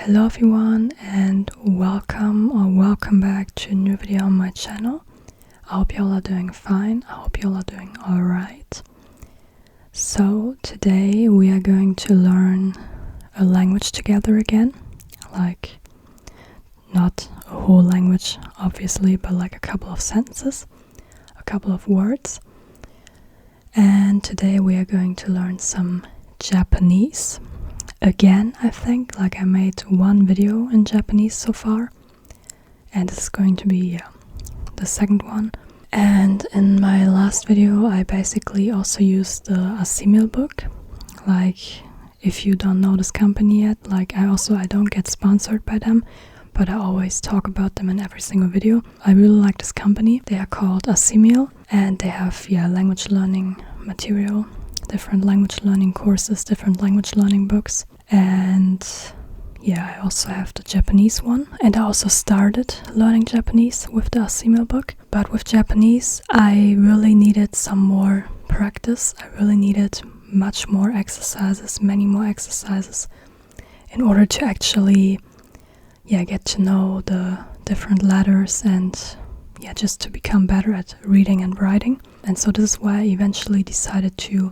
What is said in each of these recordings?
Hello everyone and welcome back to a new video on my channel. I hope y'all are doing fine. I hope y'all are doing alright. So today we are going to learn a language together again. Like not a whole language obviously, but like a couple of sentences, a couple of words. And today we are going to learn some Japanese. Again, I think, like I made one video in Japanese so far, and this is going to be the second one. And in my last video I basically also used the Asimil book. Like, if you don't know this company yet, like I don't get sponsored by them, but I always talk about them in every single video. I really like this company. They are called Asimil, and they have language learning material, different language learning courses, different language learning books. And I also have the Japanese one, and I also started learning Japanese with the Asimil book. But with Japanese I really needed some more practice. I really needed much more exercises, many more exercises, in order to actually get to know the different letters and just to become better at reading and writing. And so this is why I eventually decided to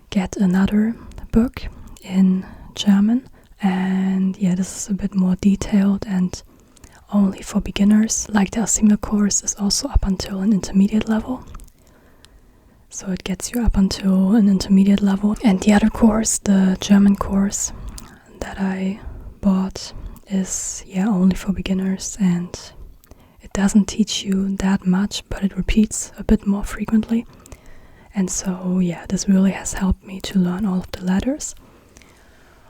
get another book in German, and this is a bit more detailed and only for beginners. Like the Asimil course is also up until an intermediate level, so it gets you up until an intermediate level. And the other course, the German course that I bought, is only for beginners, and it doesn't teach you that much, but it repeats a bit more frequently. And so this really has helped me to learn all of the letters,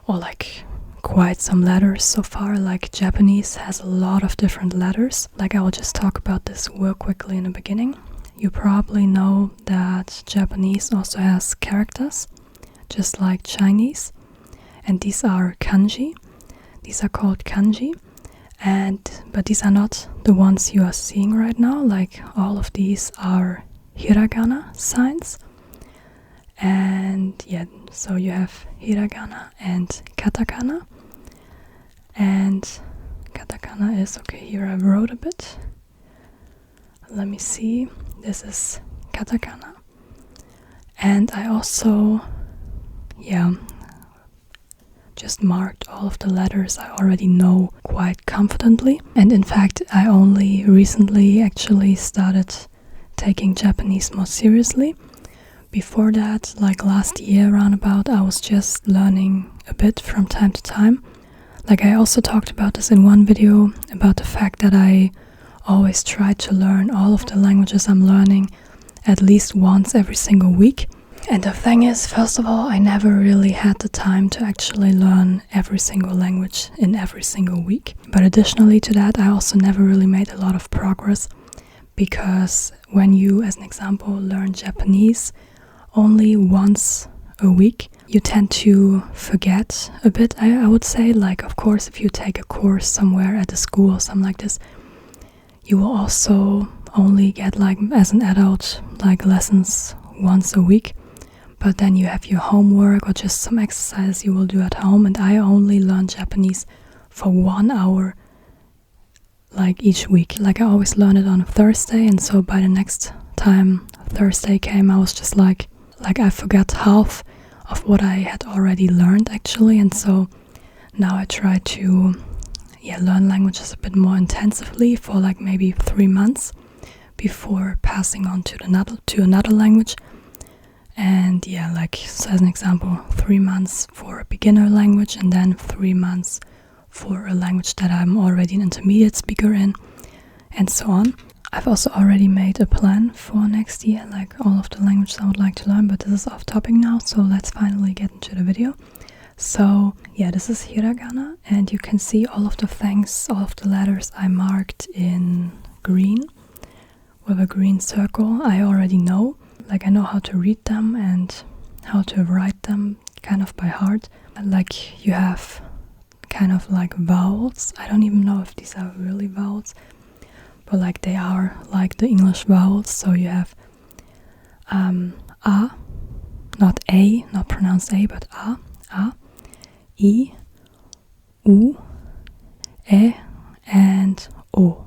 or like quite some letters so far. Like Japanese has a lot of different letters. Like I will just talk about this real quickly in the beginning. You probably know that Japanese also has characters, just like Chinese, and these are kanji. These are called kanji, but these are not the ones you are seeing right now. Like all of these are hiragana signs. And so you have hiragana and katakana. And katakana is, okay, here I wrote a bit. Let me see. This is katakana. And I also, just marked all of the letters I already know quite confidently. And in fact, I only recently actually started taking Japanese more seriously. Before that, like last year roundabout, I was just learning a bit from time to time. Like I also talked about this in one video, about the fact that I always try to learn all of the languages I'm learning at least once every single week. And the thing is, first of all, I never really had the time to actually learn every single language in every single week. But additionally to that, I also never really made a lot of progress, because when you, as an example, learn Japanese only once a week, you tend to forget a bit, I would say. Like, of course, if you take a course somewhere at a school or something like this, you will also only get, like, as an adult, like lessons once a week. But then you have your homework or just some exercise you will do at home, and I only learn Japanese for 1 hour, like each week. Like I always learn it on a Thursday, and so by the next time Thursday came, I was just like I forgot half of what I had already learned actually. And so now I try to learn languages a bit more intensively for like maybe 3 months before passing on to another language. And like, so as an example, 3 months for a beginner language, and then 3 months for a language that I'm already an intermediate speaker in, and so on. I've also already made a plan for next year, like all of the languages I would like to learn, but this is off topic now, so let's finally get into the video. So this is hiragana, and you can see all of the things, all of the letters I marked in green with a green circle. I already know, like I know how to read them and how to write them kind of by heart. Like you have kind of like vowels. I don't even know if these are really vowels, but like they are like the English vowels. So you have a, not a, not pronounced a, but a, I, u, e, and o.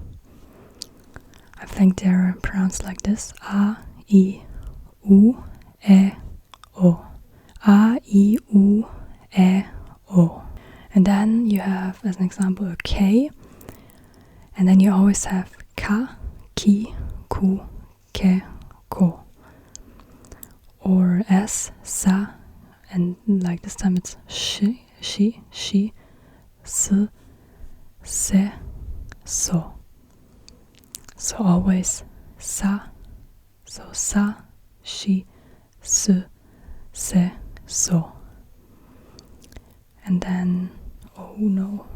I think they're pronounced like this. A, I, U, E, O. A, I, U, E, O. And then you have, as an example, a K. And then you always have ka, ki, ku, ke, ko. Or S, sa. And like this time it's she, s, se, so. So always sa. So sa, she, s, se, so. And then, oh no.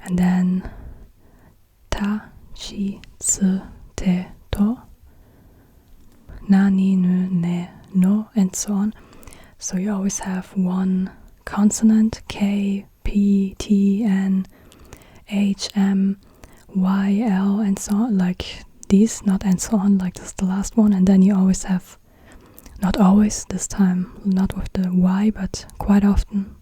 And then ta, chi, tsu, te, to. Na, ni, nu, ne, no, and so on. So you always have one consonant, K, P, T, N, H, M, Y, L, and so on, like these, not and so on, like this is the last one. And then you always have, not always, this time not with the Y, but quite often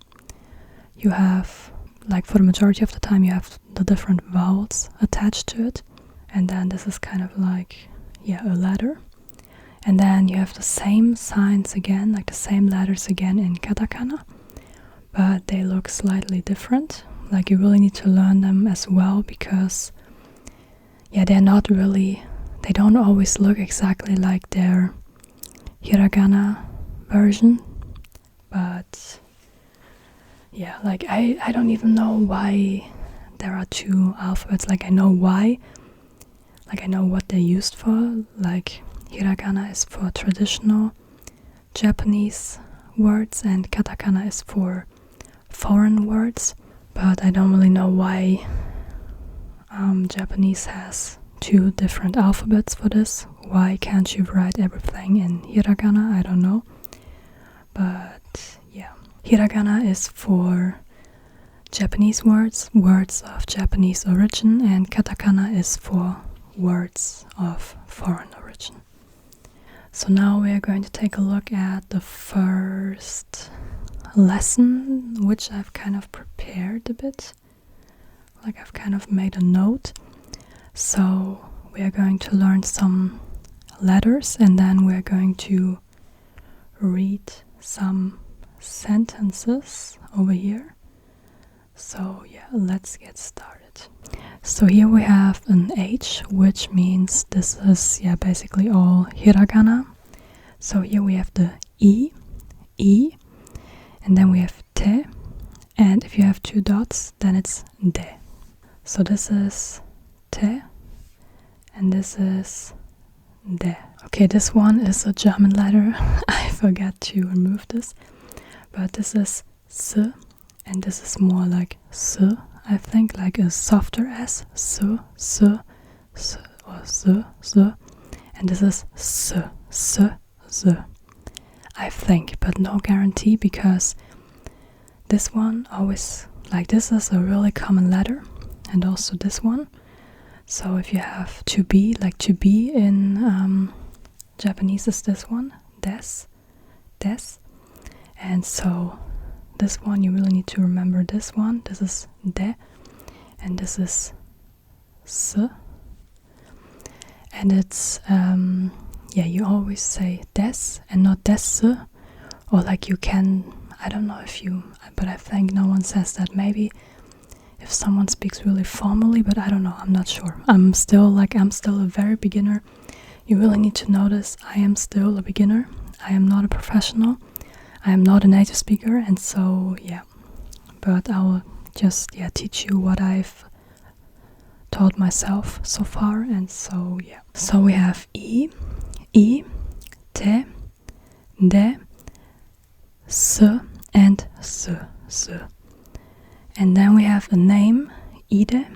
you have, like for the majority of the time, you have the different vowels attached to it. And then this is kind of like, yeah, a letter. And then you have the same signs again, like the same letters again in katakana, but they look slightly different. Like you really need to learn them as well because, yeah, they're not really, they don't always look exactly like their hiragana version. But yeah, like I don't even know why there are two alphabets. Like I know why, like I know what they're used for. Like hiragana is for traditional Japanese words and katakana is for foreign words. But I don't really know why Japanese has two different alphabets for this. Why can't you write everything in hiragana? I don't know. But yeah, hiragana is for Japanese words, words of Japanese origin, and katakana is for words of foreign origin. So now we are going to take a look at the first lesson, which I've kind of prepared a bit. Like I've kind of made a note. So we are going to learn some letters and then we're going to read some sentences over here. So yeah, let's get started. So here we have an H, which means this is, yeah, basically all hiragana. So here we have the I, and then we have te, and if you have two dots, then it's de. So this is te, and this is de. Okay, this one is a German letter. I forgot to remove this, but this is s, and this is more like s, I think, like a softer S, s, or s, and this is s, I think, but no guarantee because this one always, like this is a really common letter, and also this one. So if you have to be, like to be in Japanese is this one, des, and so this one you really need to remember this one. This is de, and this is s, and it's yeah, you always say des and not des, or like you can, I don't know if you, but I think no one says that. Maybe if someone speaks really formally, but I don't know, I'm not sure. I'm still a very beginner. You really need to notice I am still a beginner. I am not a professional. I am not a native speaker, and so yeah, but I'll just, yeah, teach you what I've taught myself so far, and so yeah. So we have I, te, de, s, and s. And then we have a name, Ide.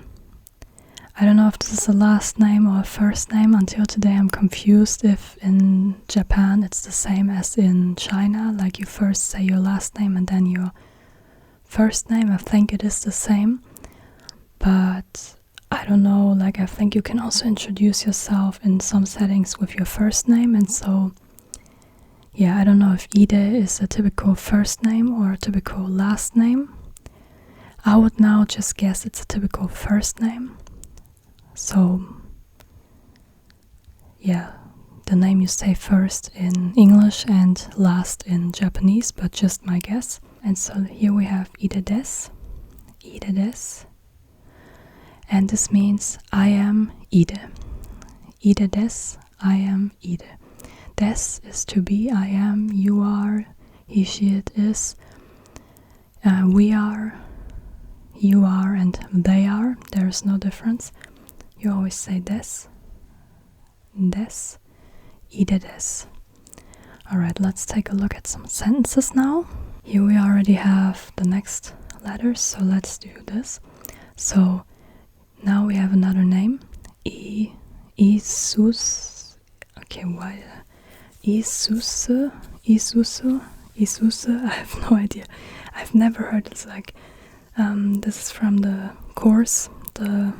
I don't know if this is a last name or a first name. Until today I'm confused if in Japan it's the same as in China, like you first say your last name and then your first name. I think it is the same, but I don't know, like I think you can also introduce yourself in some settings with your first name, and so Yeah, I don't know if Ide is a typical first name or a typical last name. I would now just guess it's a typical first name. So, yeah, the name you say first in English and last in Japanese, but just my guess. And so here we have Ide desu, Ide desu. And this means I am Ide. Ide desu, I am Ide. Des is to be, I am, you are, he, she, it is, we are, you are, and they are. There is no difference. You always say des, des, Ide desu. Alright, let's take a look at some sentences now. Here we already have the next letters, so let's do this. So now we have another name. Isus. Okay, why? Isuse. I have no idea. I've never heard this. This is from the course, the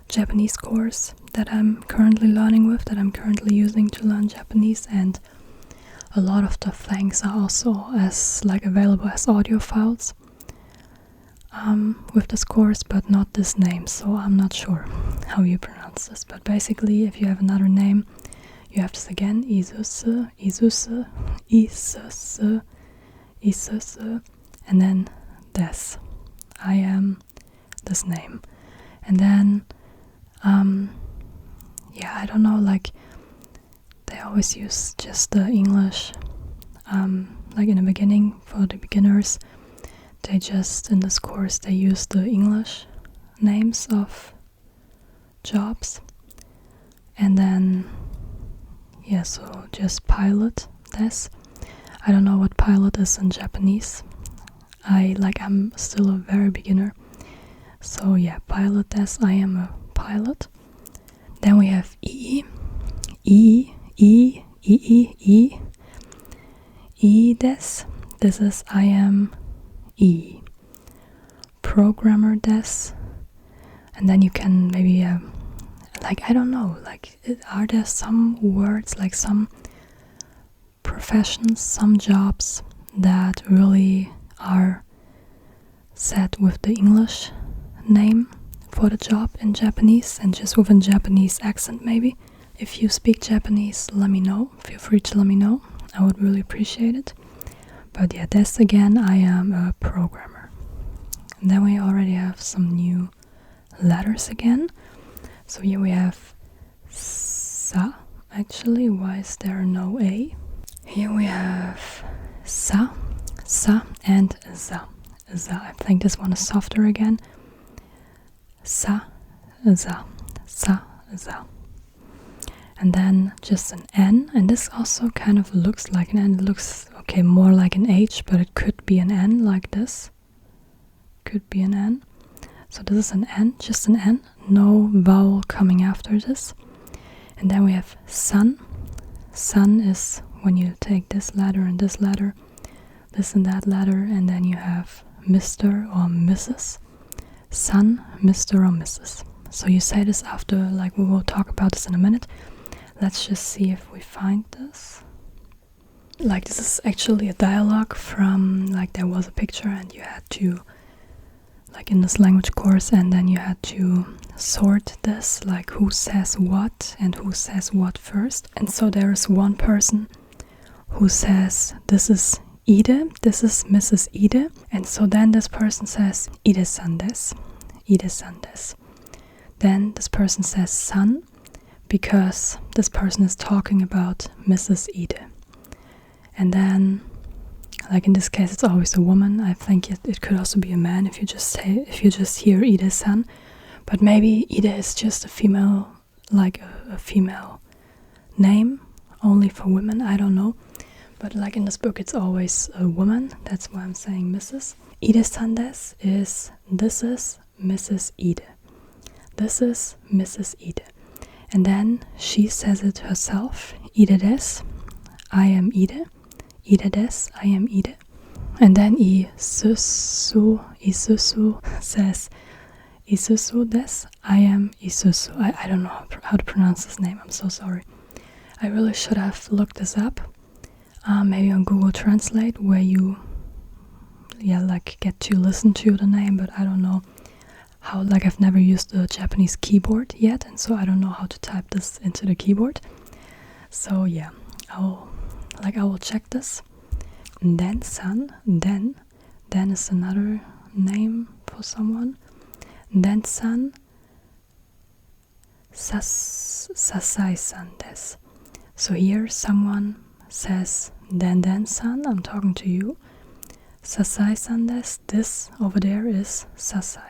Japanese course that I'm currently learning with, that I'm currently using to learn Japanese, and a lot of the things are also available as audio files with this course, but not this name, so I'm not sure how you pronounce this. But basically, if you have another name, you have this again, Isuse, and then des. I am this name. And then, yeah, I don't know, they always use just the English, in the beginning for the beginners. They just, in this course, they use the English names of jobs. And then, yeah, so just pilot, des. I don't know what pilot is in Japanese. I'm still a very beginner. So yeah, pilot des, I am a pilot. Then we have des. This is I am E. Programmer des. And then you can maybe, I don't know, are there some words, some professions, some jobs that really are said with the English name for the job in Japanese and just with a Japanese accent maybe? If you speak Japanese, let me know. Feel free to let me know. I would really appreciate it. But yeah, des again, I am a programmer. And then we already have some new letters again. So here we have sa. Actually, why is there no A? Here we have sa, and za. I think this one is softer again. Sa, za. And then just an N, and this also kind of looks like an N. It looks, okay, more like an H, but it could be an N like this. Could be an N. So this is an N, just an N, no vowel coming after this. And then we have sun. Sun is when you take this letter and this letter, this and that letter, and then you have Mr. or Mrs. Son, Mr. or Mrs. So you say this after, we will talk about this in a minute. Let's just see if we find this. This is actually a dialogue from, there was a picture and you had to, in this language course, and then you had to sort this, who says what and who says what first. And so there is one person who says, this is Ide, this is Mrs. Ide. And so then this person says, Ide-san desu, Ide-san desu. Then this person says san, because this person is talking about Mrs. Ide. And then, in this case, it's always a woman. I think it could also be a man if you just hear Ide-san. But maybe Ide is just a female, a female name, only for women, I don't know. But in this book, it's always a woman. That's why I'm saying Mrs. Ide-san desu is, this is Mrs. Ide. This is Mrs. Ide. And then she says it herself, Ide desu, I am Ide. Ide desu, I am Ide. And then Isusu says, Isusu desu, I am Isusu. I don't know how to pronounce this name, I'm so sorry. I really should have looked this up. maybe on Google Translate, where you like get to listen to the name, but I don't know how, like I've never used the Japanese keyboard yet, and so I don't know how to type this into the keyboard. So yeah, I will check this. Den-san, den is another name for someone. Den-san, sasai-san desu. So here someone says den-san, I'm talking to you. Sasai-san desu, this over there is sasai.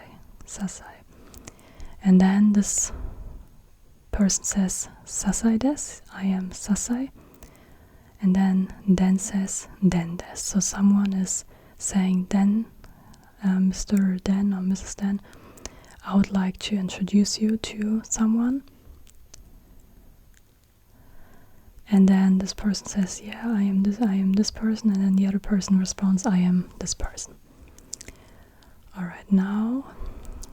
And then this person says sasai desu, I am sasai. And then says den desu. So someone is saying den, Mr. Den or Mrs. Den, I would like to introduce you to someone. And then this person says, yeah, I am this person, and then the other person responds, I am this person. Alright, now,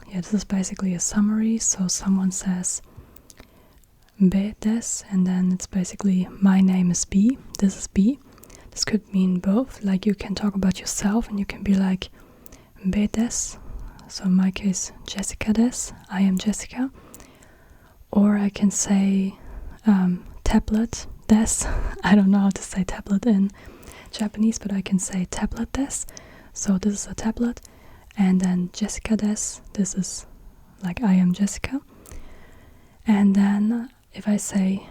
yeah, this is basically a summary. So someone says B des, and then it's basically my name is B, this is B. This could mean both, like you can talk about yourself and you can be like B des, so in my case Jessica des, I am Jessica. Or I can say tablet des, I don't know how to say tablet in Japanese, but I can say tablet des, so this is a tablet. And then Jessica des, this is like I am Jessica. And then if I say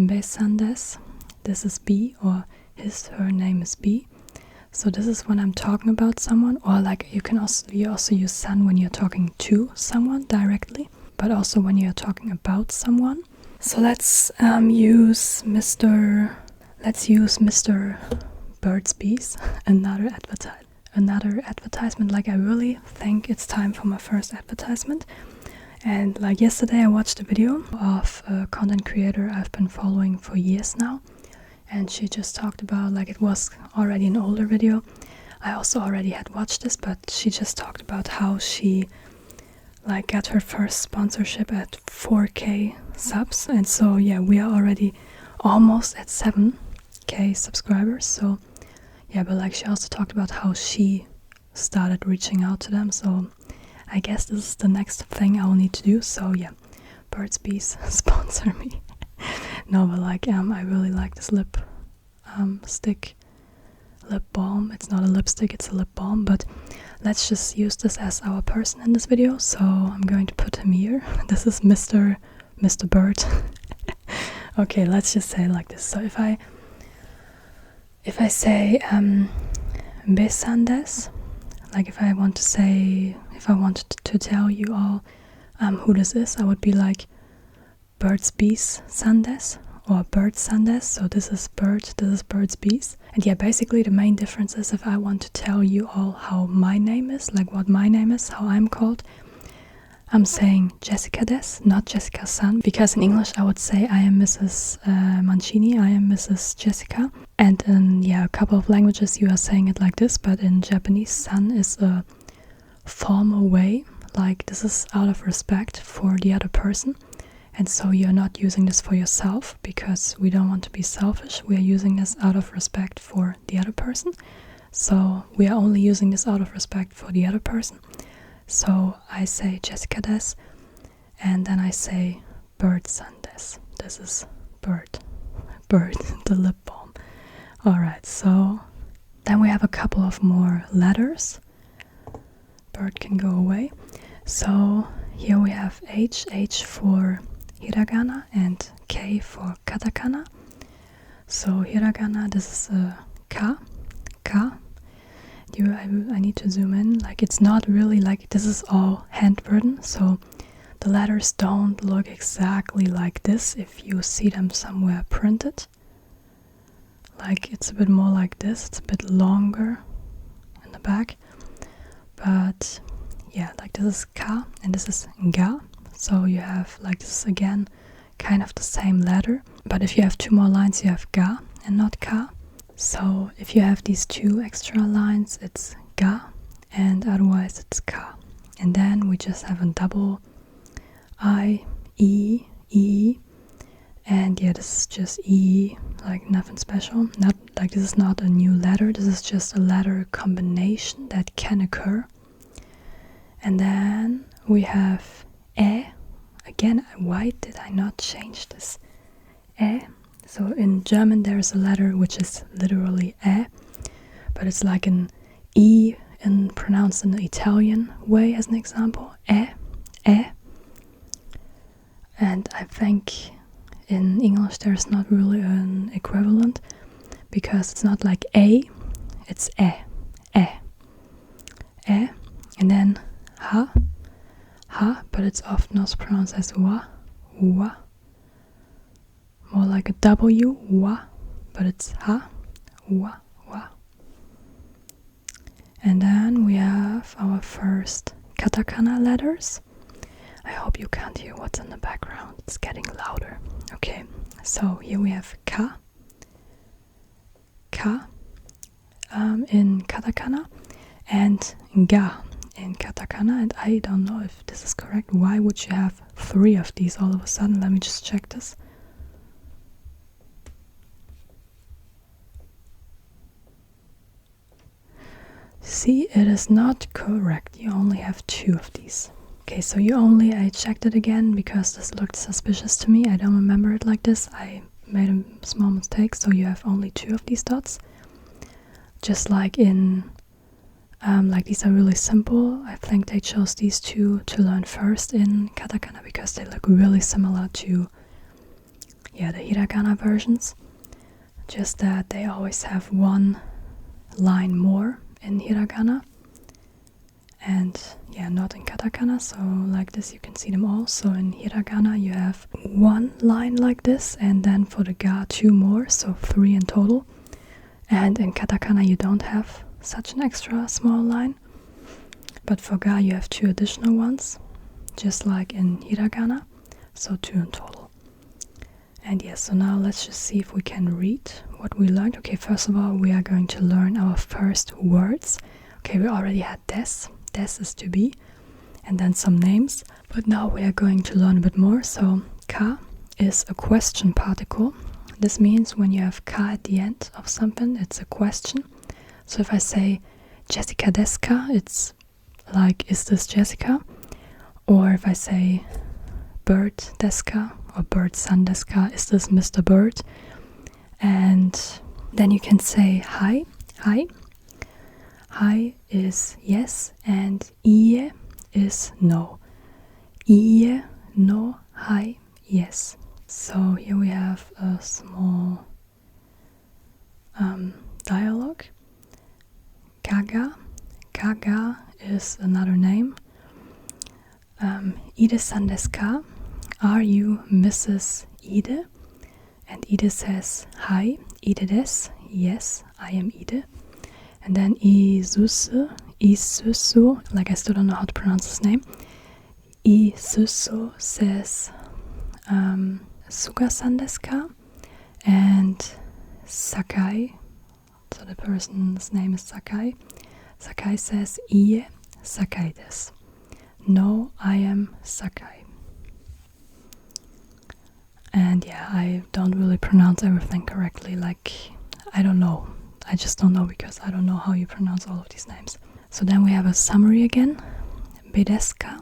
B-san des, this is B, or her name is B. So this is when I'm talking about someone, or like you also use san when you're talking to someone directly, but also when you're talking about someone. So let's use Mr. Burt's Bees, another advertisement. Like I really think it's time for my first advertisement. And like yesterday I watched a video of a content creator I've been following for years now, and she just talked about, like, it was already an older video, I also already had watched this, but she just talked about how she like got her first sponsorship at 4K subs. And so yeah, we are already almost at 7K subscribers. So yeah, but like she also talked about how she started reaching out to them. So I guess this is the next thing I'll need to do. So yeah, Burt's Bees, sponsor me. No, but like I really like this lip balm. It's not a lipstick, it's a lip balm, but let's just use this as our person in this video. So I'm going to put him here. This is Mr. Burt. Okay, let's just say it like this. So if I say besan des, like if I wanted to tell you all who this is, I would be like Burt's Bees Sandes or Burt Sandes. So this is Burt, this is Burt's Bees. And yeah, basically the main difference is if I want to tell you all how my name is, like what my name is, how I'm called, I'm saying Jessica des, not Jessica san, because in English I would say I am Mrs. Mancini, I am Mrs. Jessica. And in a couple of languages you are saying it like this, but in Japanese, san is a formal way, like this is out of respect for the other person. And so you're not using this for yourself because we don't want to be selfish. We are using this out of respect for the other person. So we are only using this out of respect for the other person. So I say Jessica des, and then I say Burt san des. This is Burt, the lip balm. Alright, so then we have a couple of more letters. Burt can go away. So here we have H for hiragana and K for katakana. So hiragana, this is a ka. I need to zoom in. Like it's not really like this is all handwritten, so the letters don't look exactly like this if you see them somewhere printed. Like it's a bit more like this. It's a bit longer in the back, but yeah, like this is ka and this is ga. So you have like this is again kind of the same letter, but if you have two more lines you have ga and not ka. So if you have these two extra lines it's ga and otherwise it's ka. And then we just have a double I, E, And yeah, this is just E, like nothing special. Not like this is not a new letter, this is just a letter combination that can occur. And then we have E. Again, why did I not change this? E. So in German there is a letter which is literally E, but it's like an E pronounced in the Italian way, as an example. E. And I think in English there's not really an equivalent, because it's not like A, it's E. And then ha, but it's often also pronounced as wa. More like a W, wa, but it's ha, wa. And then we have our first katakana letters. I hope you can't hear what's in the background, it's getting louder. Okay, so here we have ka in katakana, and ga in katakana, and I don't know if this is correct. Why would you have 3 of these all of a sudden? Let me just check this. See, it is not correct. You only have 2 of these. Okay, so I checked it again because this looked suspicious to me. I don't remember it like this. I made a small mistake, so you have only 2 of these dots. Just like in, like these are really simple. I think they chose these 2 to learn first in katakana because they look really similar to, the hiragana versions. Just that they always have 1 line more in hiragana, and not in katakana. So like this you can see them all. So in hiragana you have 1 line like this, and then for the ga 2 more, so 3 in total. And in katakana you don't have such an extra small line, but for ga you have 2 additional ones, just like in hiragana, so 2 in total. And so now let's just see if we can read what we learned. Okay, first of all we are going to learn our first words. Okay, we already had des is to be, and then some names, but now we are going to learn a bit more. So ka is a question particle. This means when you have ka at the end of something, it's a question. So if I say Jessica desu ka, it's like, is this Jessica? Or if I say bird desu ka, or bird san desu ka, is this Mr. Bird? And then you can say hi. Hi is yes, and ie is no. Ie, no, hi, yes. So here we have a small dialogue. Kaga is another name. Ide-san desu ka? Are you Mrs. Ide? And Ide says, hi, Ide desu. Yes, I am Ide. And then Isusu, like I still don't know how to pronounce his name. Isusu says, Suga-san desu ka? And Sakai, so the person's name is Sakai. Sakai says, Ie Sakai desu. No, I am Sakai. And I don't really pronounce everything correctly, like, I don't know. I just don't know because I don't know how you pronounce all of these names. So then we have a summary again. Bedesu ka?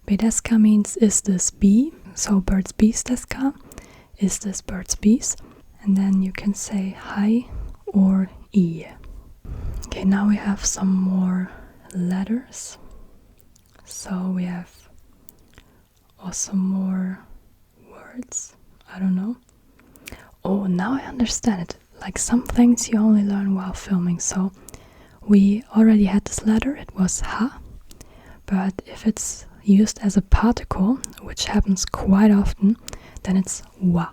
Bedesu ka means, is this bee? So bird's bees desu ka? Is this bird's bees? And then you can say hi or ie. Okay, now we have some more letters. So we have also more words. I don't know. Oh, now I understand it. Like some things you only learn while filming. So we already had this letter, it was ha, but if it's used as a particle, which happens quite often, then it's wa,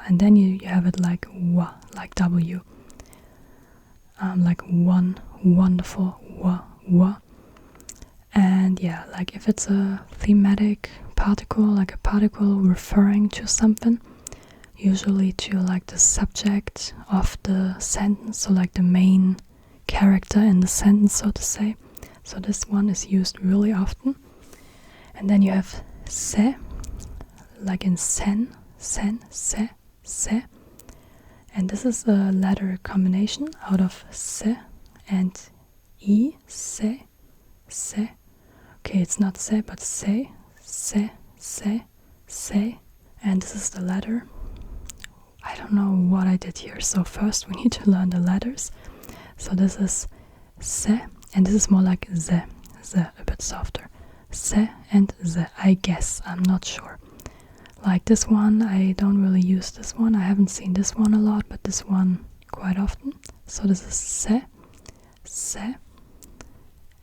and then you have it like wa, like W, like one, wonderful, wa. And like if it's a thematic particle, like a particle referring to something, usually to like the subject of the sentence, so like the main character in the sentence, so to say. So this one is used really often. And then you have se, like in sen se. And this is a letter combination out of se and I, se. Okay, it's not se, but se. And this is the letter. I don't know what I did here. So first we need to learn the letters. So this is se, and this is more like ze, a bit softer. Se and ze, I guess, I'm not sure. Like this one, I don't really use this one. I haven't seen this one a lot, but this one quite often. So this is se.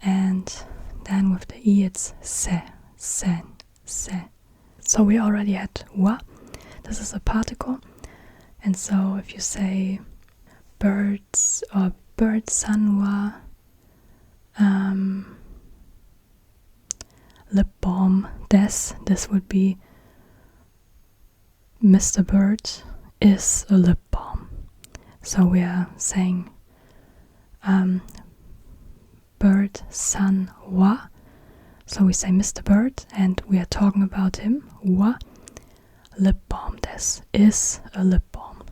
And then with the I it's se. So we already had wa. This is a particle. And so if you say birds or bird sun wa, lip balm this would be Mr. Bird is a lip balm. So we are saying bird sun wa. So we say Mr. Bird and we are talking about him. Wa lip balm this is a lip balm.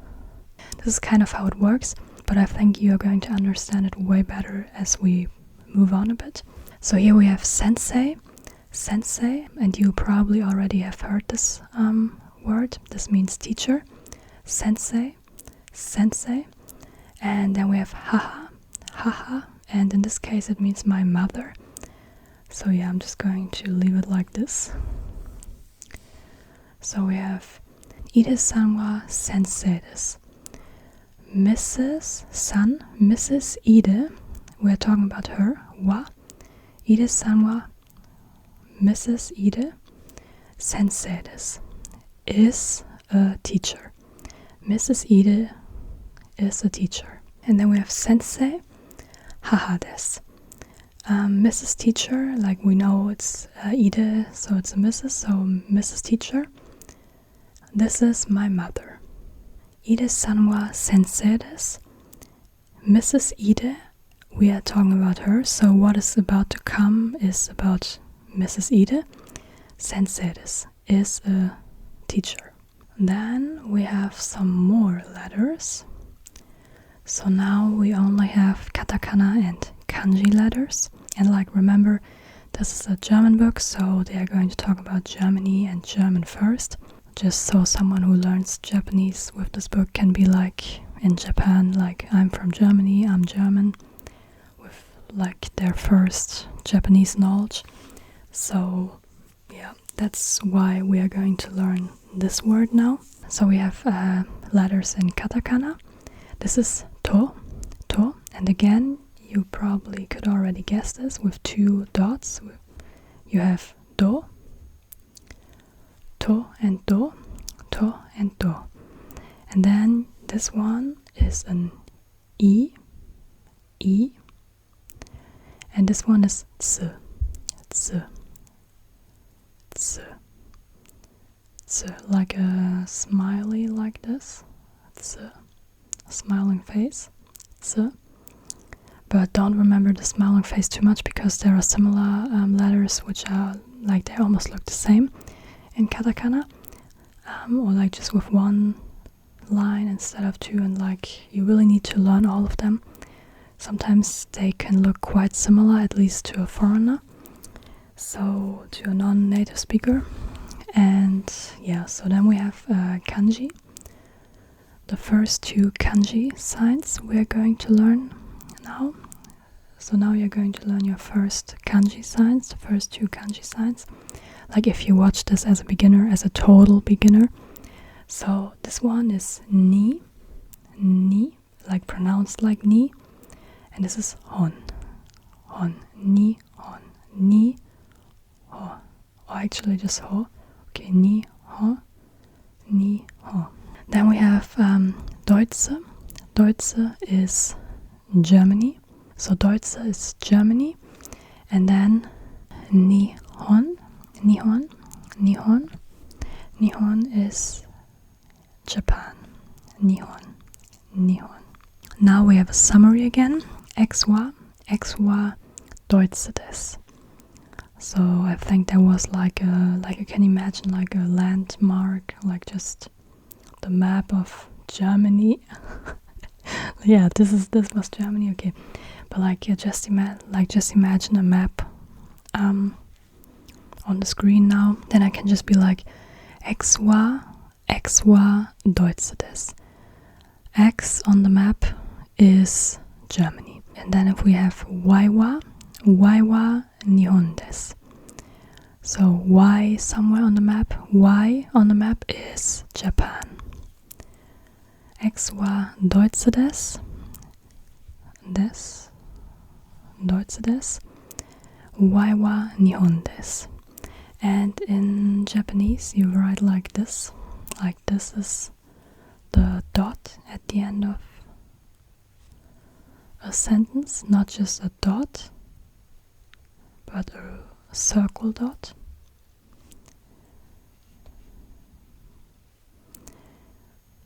This is kind of how it works, but I think you are going to understand it way better as we move on a bit. So here we have sensei, and you probably already have heard this word. This means teacher. Sensei. And then we have haha, and in this case it means my mother. So yeah, I'm just going to leave it like this. So we have Ide-san wa sensei desu. Mrs. Ide, we're talking about her. Wa Ide-san wa Mrs. Ide sensei desu. Is a teacher. Mrs. Ide is a teacher. And then we have sensei, haha desu. Mrs. Teacher, like we know it's Ide, so it's a Mrs. So Mrs. Teacher, this is my mother. Ide-san wa sensei desu. Mrs. Ide, we are talking about her. So what is about to come is about Mrs. Ide. Sensei desu is a teacher. Then we have some more letters. So now we only have katakana and kanji letters. And like remember, this is a German book, so they are going to talk about Germany and German first. Just so someone who learns Japanese with this book can be like in Japan, like I'm from Germany, I'm German, with like their first Japanese knowledge. So yeah, that's why we are going to learn this word now. So we have letters in katakana. This is to, and again, you probably could already guess this with two dots. You have do, to and do, to and do. And then this one is an I, and this one is tsu. Like a smiley like this. Tsu. A smiling face. Tsu. But don't remember the smiling face too much because there are similar letters which are like they almost look the same in katakana, or like just with one line instead of two, and like you really need to learn all of them. Sometimes they can look quite similar, at least to a foreigner, so to a non-native speaker. And yeah, so then we have kanji. The first two kanji signs we're going to learn now. So now you're going to learn your first kanji signs, the first two kanji signs. Like if you watch this as a beginner, as a total beginner. So this one is ni, like pronounced like ni. And this is hon, ni, ho. Or actually just ho. Okay, ni, ho. Then we have Deutsche. Deutsche is Germany. So Deutsche is Germany. And then Nihon is Japan. Nihon. Now we have a summary again. Ex wa Deutsche desu. So I think there was like you can imagine like a landmark, like just the map of Germany. Yeah, this was Germany, okay. But like, yeah, just imagine a map on the screen now. Then I can just be like, X war Deutsche des. X on the map is Germany. And then if we have Y wa Nihon des. So Y somewhere on the map, Y on the map is Japan. X wa Deutsche des. Deutsche des. Y wa Nihon des. And in Japanese you write like this. Like this is the dot at the end of a sentence, not just a dot, but a circle dot.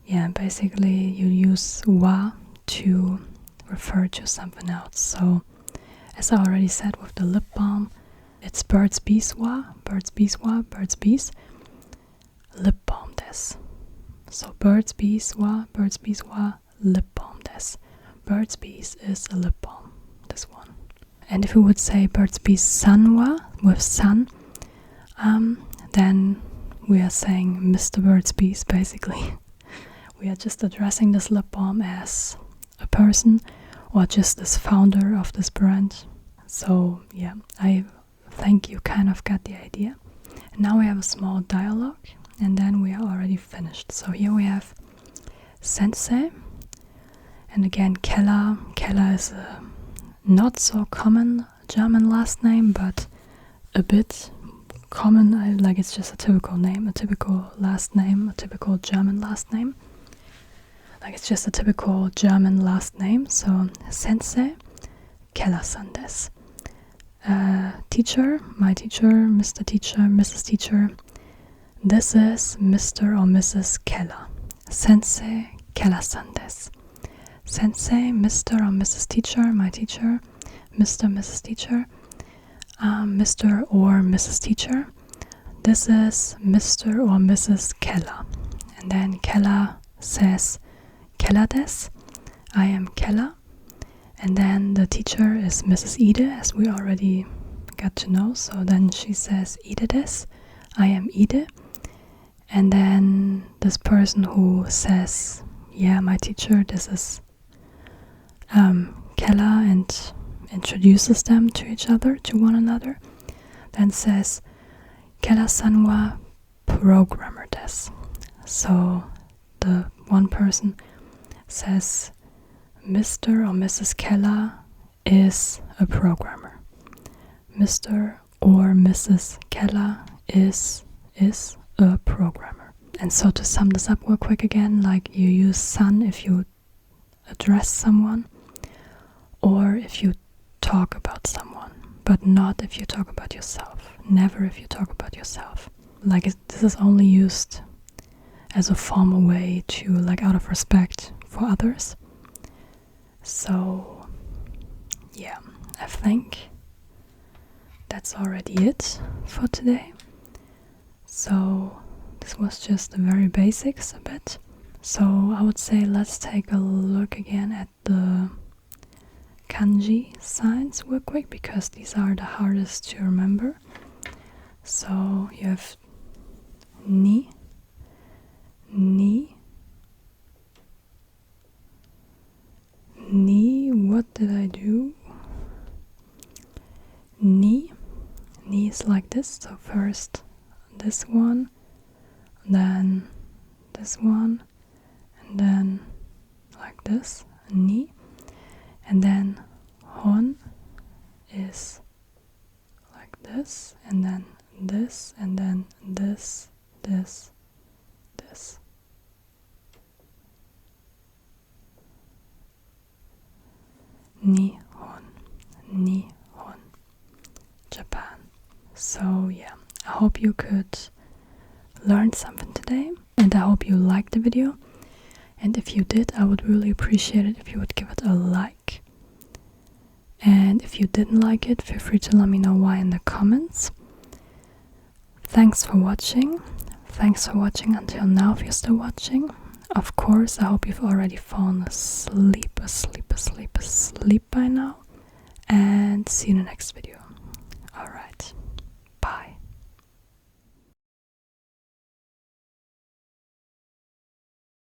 Yeah, basically you use wa to refer to something else. So, as I already said with the lip balm, it's Burt's Bees wa, lip balm des. So Burt's Bees wa, lip balm des. Burt's Bees is a lip balm, this one. And if we would say Burt's Bees sun wa, with sun, then we are saying Mr. Burt's Bees, basically. We are just addressing this lip balm as a person or just this founder of this brand. So yeah, I think you kind of got the idea. And now we have a small dialogue and then we are already finished. So here we have sensei, and again Keller. Keller is a not so common German last name, but a bit common. Like it's just a typical name, a typical last name, a typical German last name. Like it's just a typical German last name. So sensei, Keller-san des. Teacher, my teacher, Mr. Teacher, Mrs. Teacher. This is Mr. or Mrs. Keller. Sensei, Keller-san des. Sensei, Mr. or Mrs. Teacher, my teacher, Mr. Mrs. Teacher, Mr. or Mrs. Teacher. This is Mr. or Mrs. Keller. And then Keller says, Keller des. I am Keller. And then the teacher is Mrs. Ide, as we already got to know. So then she says, Ide des. I am Ide. And then this person who says, yeah, my teacher, this is Keller, and introduces them to each other, to one another, then says, Keller-san wa programmer des. So the one person says, Mr. or Mrs. Keller is a programmer. Mr. or Mrs. Keller is a programmer. And so to sum this up real quick again, like you use san if you address someone or if you talk about someone, but not if you talk about yourself. Never if you talk about yourself. Like this is only used as a formal way to, like, out of respect for others. So yeah, I think that's already it for today. So this was just the very basics a bit. So I would say let's take a look again at the kanji signs real quick, because these are the hardest to remember. So you have ni, what did I do? Ni is like this. So first this one, then this one, and then like this, ni. And then hon is like this, and then this, and then this. Nihon, Japan. So yeah, I hope you could learn something today, and I hope you liked the video. And if you did, I would really appreciate it if you would give it a like. And if you didn't like it, feel free to let me know why in the comments. Thanks for watching. Thanks for watching until now if you're still watching. Of course, I hope you've already fallen asleep by now. And see you in the next video. Alright.